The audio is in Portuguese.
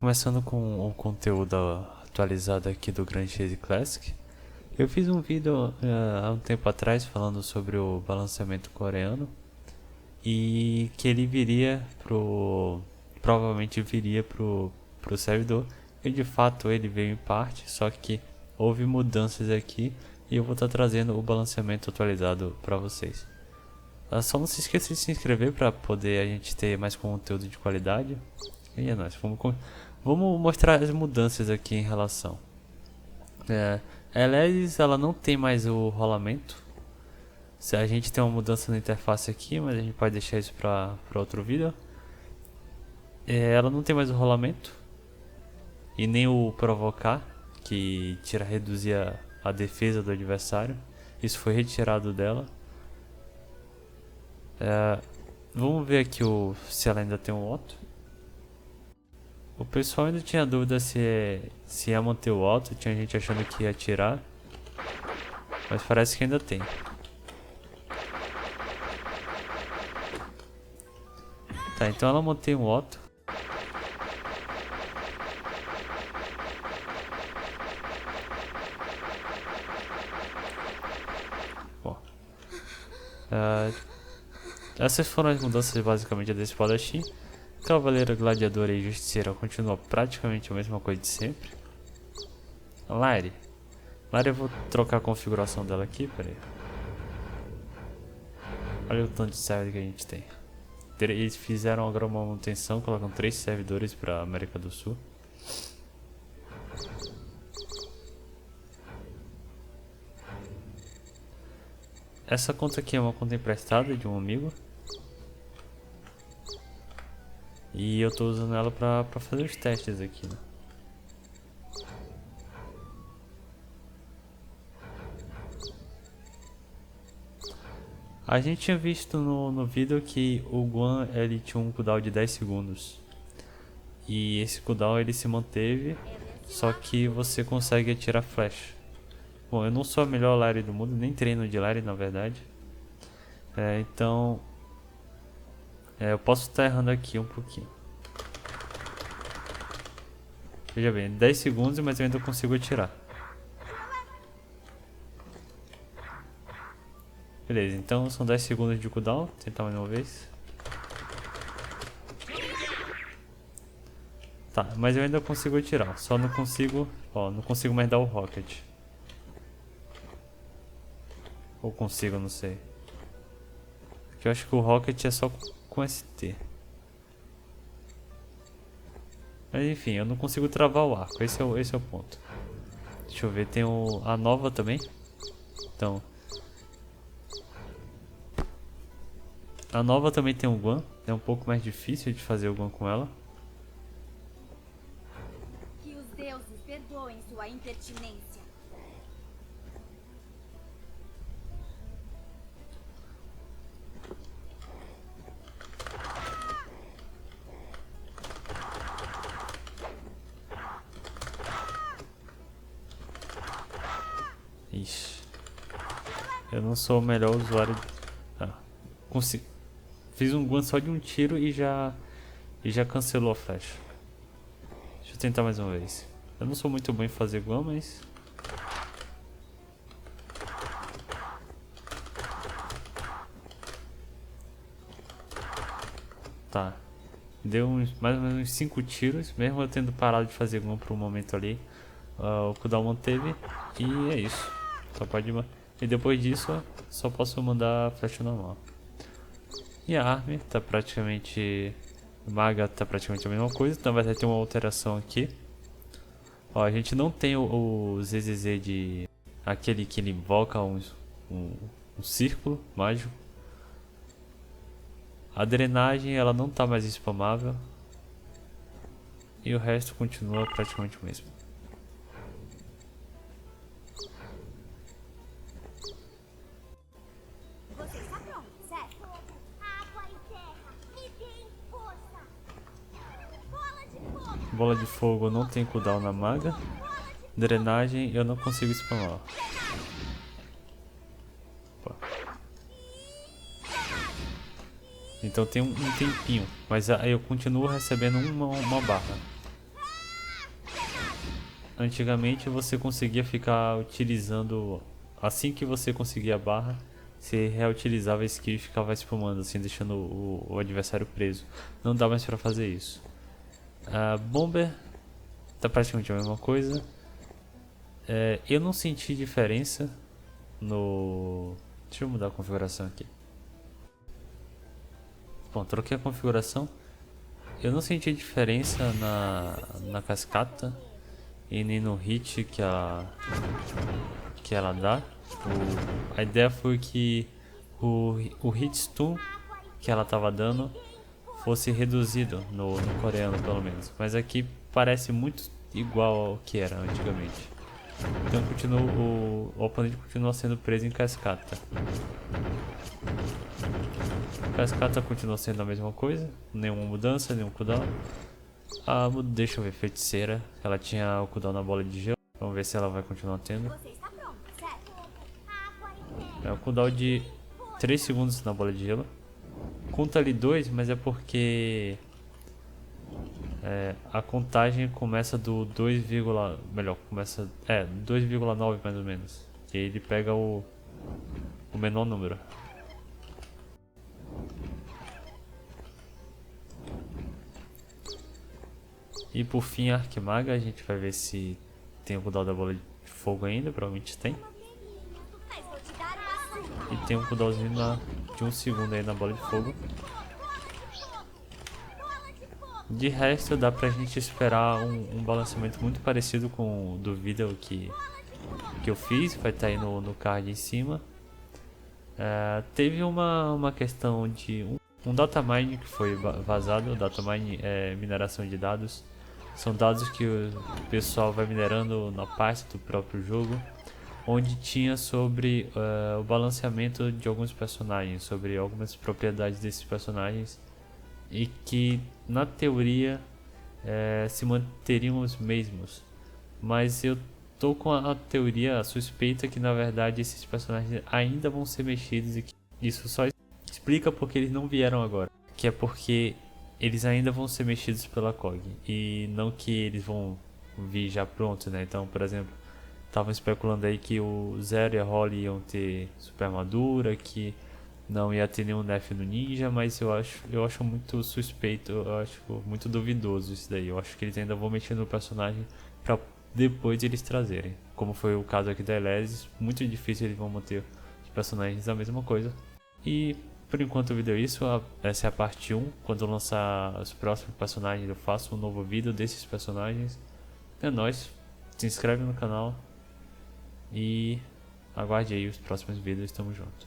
Começando com o conteúdo atualizado aqui do Grand Chase Classic. Eu fiz um vídeo há um tempo atrás falando sobre o balanceamento coreano e que ele provavelmente viria pro servidor, e de fato ele veio em parte, só que houve mudanças aqui e eu vou estar trazendo o balanceamento atualizado para vocês. Só não se esqueça de se inscrever para poder a gente ter mais conteúdo de qualidade. E é nóis, vamos mostrar as mudanças aqui em relação. A LEDs, ela não tem mais o rolamento. Se a gente tem uma mudança na interface aqui, mas a gente pode deixar isso para outro vídeo. Ela não tem mais o rolamento e nem o provocar, que reduzia a defesa do adversário. Isso foi retirado dela. Vamos ver aqui se ela ainda tem um auto. O pessoal ainda tinha dúvida se ia manter o auto, tinha gente achando que ia tirar, mas parece que ainda tem. Tá, então ela mantém o auto. Bom, essas foram as mudanças basicamente desse espadachim. Cavaleiro, gladiador e justiceira continua praticamente a mesma coisa de sempre. Lyre, eu vou trocar a configuração dela aqui, peraí. Olha o tanto de servidor que a gente tem. Eles fizeram agora uma manutenção, colocam 3 servidores para América do Sul. Essa conta aqui é uma conta emprestada de um amigo. E eu tô usando ela pra fazer os testes aqui, né? A gente tinha visto no vídeo que o Guan ele tinha um cooldown de 10 segundos. E esse cooldown ele se manteve, só que você consegue atirar flash. Bom, eu não sou a melhor Lyre do mundo, nem treino de Lyre na verdade. Então eu posso estar errando aqui um pouquinho. Veja bem, 10 segundos, mas eu ainda consigo atirar. Beleza, então são 10 segundos de cooldown. Vou tentar mais uma vez. Tá, mas eu ainda consigo atirar. Só não consigo... não consigo mais dar o rocket. Ou consigo, não sei. Porque eu acho que o rocket é só com ST. Mas enfim, eu não consigo travar o arco. Esse é o ponto. Deixa eu ver, tem a nova também. Então... a nova também tem um Guan. É um pouco mais difícil de fazer o Guan com ela. Que os deuses perdoem sua impertinência. Ixi. Eu não sou o melhor usuário. Fiz um Guan só de um tiro e já cancelou a flecha. Deixa eu tentar mais uma vez. Eu não sou muito bom em fazer Guan, mas... tá. Deu mais ou menos uns 5 tiros, mesmo eu tendo parado de fazer Guan por um momento ali. O cooldown manteve e é isso. Só pode... e depois disso, só posso mandar flecha normal. E a Army tá praticamente... Maga tá praticamente a mesma coisa, então vai ter uma alteração aqui. A gente não tem o ZZZ de... aquele que ele invoca um círculo mágico. A drenagem ela não tá mais spamável. E o resto continua praticamente o mesmo. Bola de fogo não tem cooldown na maga. Drenagem eu não consigo spamar. Opa. Então tem um tempinho, mas aí eu continuo recebendo uma barra. Antigamente você conseguia ficar utilizando, assim que você conseguia a barra, você reutilizava a skill e ficava spamando, assim, deixando o adversário preso. Não dá mais pra fazer isso. A Bomber tá praticamente a mesma coisa. Eu não senti diferença no... Deixa eu mudar a configuração aqui. Bom, troquei a configuração. Eu não senti diferença na cascata e nem no hit que ela dá. A ideia foi que o hit stun que ela tava dando fosse reduzido no coreano, pelo menos. Mas aqui parece muito igual ao que era antigamente. Então o oponente continua sendo preso em cascata. Cascata continua sendo a mesma coisa, nenhuma mudança, nenhum cooldown. Deixa eu ver, feiticeira, ela tinha o cooldown na bola de gelo. Vamos ver se ela vai continuar tendo. Você está pronto, certo? É o cooldown de 3 segundos na bola de gelo. Conta ali 2, mas é porque a contagem começa do 2, melhor, começa 2,9 mais ou menos. E aí ele pega o menor número. E por fim a Arquimaga, a gente vai ver se tem o cooldown da bola de fogo ainda, provavelmente tem. Mas vou te dar uma surra. E tem um cooldownzinho de 1 segundo aí na bola de fogo. De resto dá pra gente esperar um balanceamento muito parecido com o do vídeo que eu fiz, vai estar aí no card em cima. Teve uma questão de um datamine que foi vazado. O datamine é mineração de dados. São dados que o pessoal vai minerando na parte do próprio jogo, onde tinha sobre o balanceamento de alguns personagens, sobre algumas propriedades desses personagens, e que na teoria se manteriam os mesmos. Mas eu tô com a teoria, a suspeita que na verdade esses personagens ainda vão ser mexidos, e que isso só explica porque eles não vieram agora, que é porque eles ainda vão ser mexidos pela COG e não que eles vão vir já prontos, né? Então, por exemplo, estavam especulando aí que o Zero e a Holly iam ter super armadura, que não ia ter nenhum nerf no ninja, mas eu acho muito suspeito, eu acho muito duvidoso isso daí. Eu acho que eles ainda vão mexer no personagem pra depois eles trazerem. Como foi o caso aqui da Elesis, muito difícil eles vão manter os personagens a mesma coisa. E por enquanto o vídeo é isso, essa é a parte 1. Quando eu lançar os próximos personagens eu faço um novo vídeo desses personagens. É nóis, se inscreve no canal e aguarde aí os próximos vídeos, tamo junto.